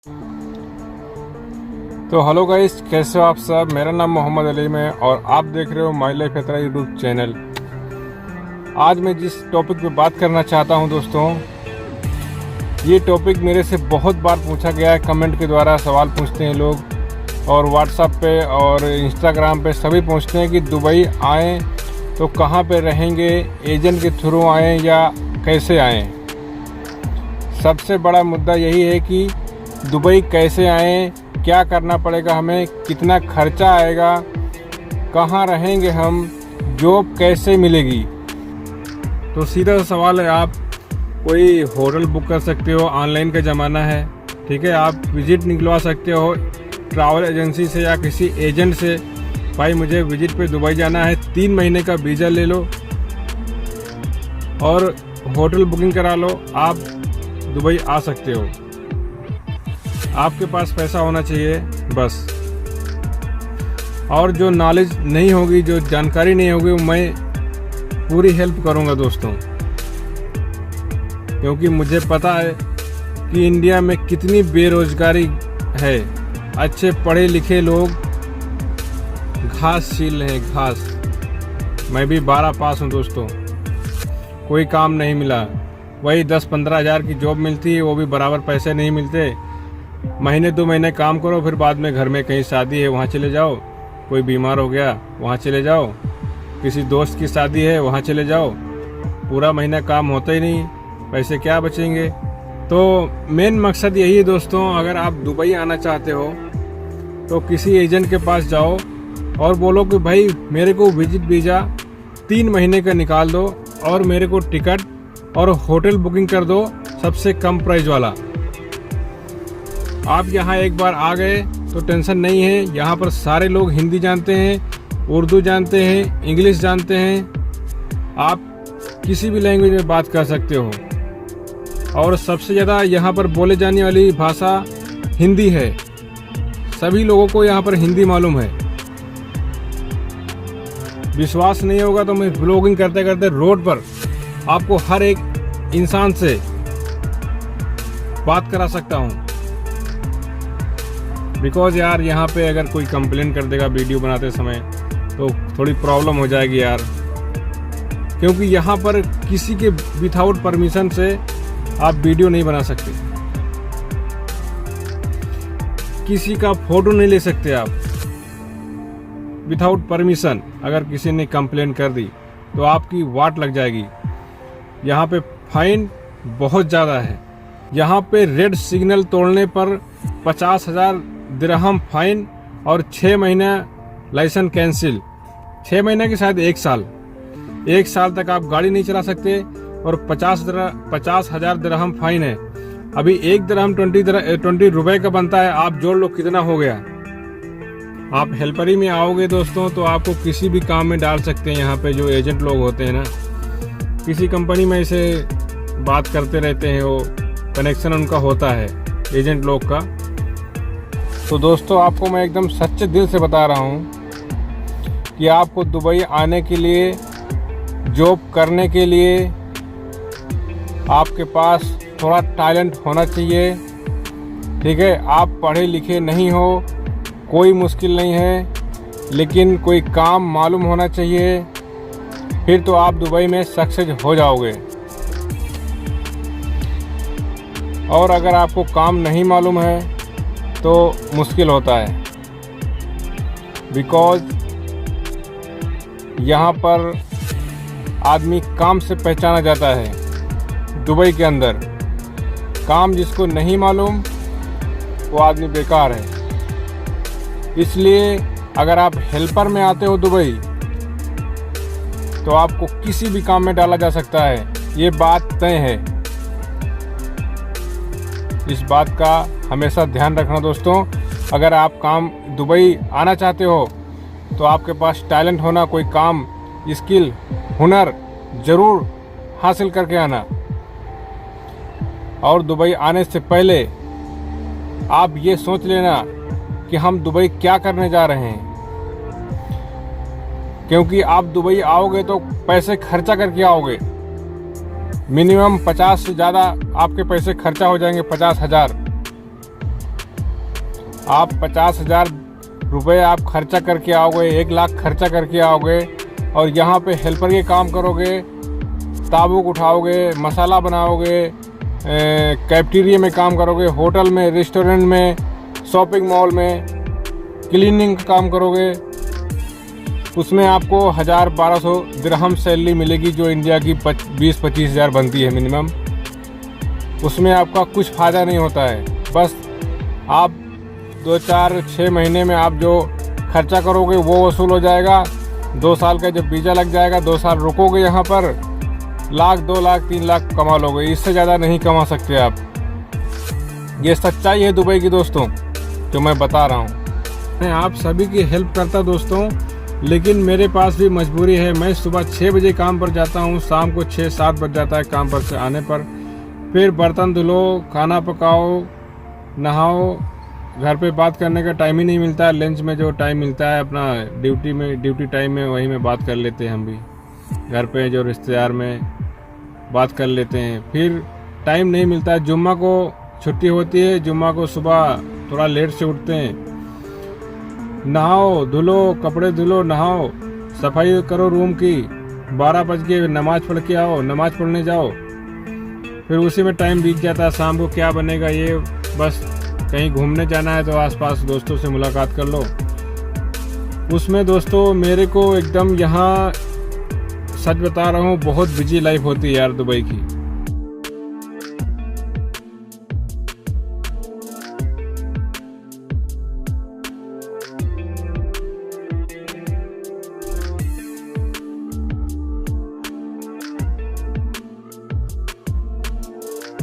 तो hello guys, कैसे हो आप सब। मेरा नाम मोहम्मद अलीम है और आप देख रहे हो माई लाइफ यात्रा यूट्यूब चैनल। आज मैं जिस टॉपिक पे बात करना चाहता हूं दोस्तों, ये टॉपिक मेरे से बहुत बार पूछा गया है। कमेंट के द्वारा सवाल पूछते हैं लोग और व्हाट्सएप पे और इंस्टाग्राम पे सभी पूछते हैं कि दुबई आएँ तो कहाँ पे रहेंगे, एजेंट के थ्रू आएँ या कैसे आएँ। सबसे बड़ा मुद्दा यही है कि दुबई कैसे आएँ, क्या करना पड़ेगा हमें, कितना खर्चा आएगा, कहाँ रहेंगे हम, जॉब कैसे मिलेगी। तो सीधा सा सवाल है, आप कोई होटल बुक कर सकते हो, ऑनलाइन का ज़माना है, ठीक है। आप विज़िट निकलवा सकते हो ट्रैवल एजेंसी से या किसी एजेंट से। भाई मुझे विज़िट पे दुबई जाना है, 3 महीने का वीज़ा ले लो और होटल बुकिंग करा लो, आप दुबई आ सकते हो। आपके पास पैसा होना चाहिए बस। और जो नॉलेज नहीं होगी, जो जानकारी नहीं होगी, मैं पूरी हेल्प करूंगा दोस्तों, क्योंकि मुझे पता है कि इंडिया में कितनी बेरोजगारी है। अच्छे पढ़े लिखे लोग घास छील रहे हैं, घास। मैं भी 12 पास हूं दोस्तों, कोई काम नहीं मिला। वही 10-15 हज़ार की जॉब मिलती है, वो भी बराबर पैसे नहीं मिलते। महीने 2 महीने काम करो, फिर बाद में घर में कहीं शादी है वहाँ चले जाओ, कोई बीमार हो गया वहाँ चले जाओ, किसी दोस्त की शादी है वहाँ चले जाओ, पूरा महीना काम होता ही नहीं, पैसे क्या बचेंगे। तो मेन मकसद यही है दोस्तों, अगर आप दुबई आना चाहते हो तो किसी एजेंट के पास जाओ और बोलो कि भाई मेरे को विजिट वीज़ा 3 महीने का निकाल दो और मेरे को टिकट और होटल बुकिंग कर दो सबसे कम प्राइस वाला। आप यहाँ एक बार आ गए तो टेंशन नहीं है। यहाँ पर सारे लोग हिंदी जानते हैं, उर्दू जानते हैं, इंग्लिश जानते हैं। आप किसी भी लैंग्वेज में बात कर सकते हो और सबसे ज़्यादा यहाँ पर बोले जाने वाली भाषा हिंदी है। सभी लोगों को यहाँ पर हिंदी मालूम है। विश्वास नहीं होगा तो मैं ब्लॉगिंग करते करते रोड पर आपको हर एक इंसान से बात करा सकता हूँ। बिकॉज यार यहाँ पे अगर कोई कंप्लेन कर देगा वीडियो बनाते समय तो थोड़ी प्रॉब्लम हो जाएगी यार, क्योंकि यहाँ पर किसी के विदाउट परमिशन से आप वीडियो नहीं बना सकते, किसी का फोटो नहीं ले सकते आप विदाउट परमिशन। अगर किसी ने कंप्लेन कर दी तो आपकी वाट लग जाएगी। यहाँ पे फाइन बहुत ज़्यादा है। यहाँ पे रेड सिग्नल तोड़ने पर 50,000 दिरहम फाइन और 6 महीना लाइसेंस कैंसिल। 6 महीने की शायद 1 साल तक आप गाड़ी नहीं चला सकते और 50,000 दिरहम फाइन है। अभी 1 दिरहम 20 रुपए का बनता है, आप जोड़ लो कितना हो गया। आप हेल्परी में आओगे दोस्तों तो आपको किसी भी काम में डाल सकते हैं। यहाँ पे जो एजेंट लोग होते हैं ना, किसी कंपनी में ऐसे बात करते रहते हैं, वो कनेक्शन उनका होता है एजेंट लोग का। तो दोस्तों आपको मैं एकदम सच्चे दिल से बता रहा हूँ कि आपको दुबई आने के लिए, जॉब करने के लिए आपके पास थोड़ा टैलेंट होना चाहिए, ठीक है। आप पढ़े लिखे नहीं हो, कोई मुश्किल नहीं है, लेकिन कोई काम मालूम होना चाहिए, फिर तो आप दुबई में सक्सेस हो जाओगे। और अगर आपको काम नहीं मालूम है तो मुश्किल होता है, बिकॉज यहाँ पर आदमी काम से पहचाना जाता है। दुबई के अंदर काम जिसको नहीं मालूम वो आदमी बेकार है। इसलिए अगर आप हेल्पर में आते हो दुबई तो आपको किसी भी काम में डाला जा सकता है, ये बात तय है। इस बात का हमेशा ध्यान रखना दोस्तों। अगर आप काम दुबई आना चाहते हो तो आपके पास टैलेंट होना, कोई काम, स्किल, हुनर ज़रूर हासिल करके आना। और दुबई आने से पहले आप ये सोच लेना कि हम दुबई क्या करने जा रहे हैं, क्योंकि आप दुबई आओगे तो पैसे खर्चा करके आओगे। मिनिमम 50 से ज़्यादा आपके पैसे खर्चा हो जाएंगे, 50,000। आप 50,000 रुपये आप खर्चा करके आओगे, 1 लाख खर्चा करके आओगे और यहाँ पे हेल्पर के काम करोगे, ताबूक उठाओगे, मसाला बनाओगे, कैफेटेरिया में काम करोगे, होटल में, रेस्टोरेंट में, शॉपिंग मॉल में क्लीनिंग का काम करोगे, उसमें आपको 1,000-1,200 दिरहम सैलरी मिलेगी, जो इंडिया की 20-25 हज़ार बनती है मिनिमम। उसमें आपका कुछ फ़ायदा नहीं होता है। बस आप 2-4-6 महीने में आप जो खर्चा करोगे वो वसूल हो जाएगा। 2 साल का जब वीज़ा लग जाएगा, 2 साल रुकोगे यहाँ पर, 1 लाख, 2 लाख, 3 लाख कमा लोगे। इससे ज़्यादा नहीं कमा सकते आप। ये सच्चाई है दुबई की दोस्तों, जो मैं बता रहा हूँ। मैं आप सभी की हेल्प करता दोस्तों, लेकिन मेरे पास भी मजबूरी है। मैं सुबह 6 बजे काम पर जाता हूँ, शाम को 6-7 बज जाता है काम पर से आने पर। फिर बर्तन धुलो, खाना पकाओ, नहाओ, घर पे बात करने का टाइम ही नहीं मिलता है। लंच में जो टाइम मिलता है अपना ड्यूटी टाइम में, वही में बात कर लेते हैं हम भी। घर पे जो रिश्तेदार में बात कर लेते हैं। फिर टाइम नहीं मिलता है। जुम्मा को छुट्टी होती है, जुम्मा को सुबह थोड़ा लेट से उठते हैं। नहाओ धुलो, कपड़े धुलो, नहाओ, सफाई करो रूम की, 12 बज के नमाज पढ़ के आओ, नमाज पढ़ने जाओ। फिर उसी में टाइम बीत जाता है। शाम को क्या बनेगा, ये बस कहीं घूमने जाना है तो आसपास दोस्तों से मुलाकात कर लो। उसमें दोस्तों मेरे को एकदम यहाँ सच बता रहा हूँ, बहुत बिजी लाइफ होती है यार दुबई की।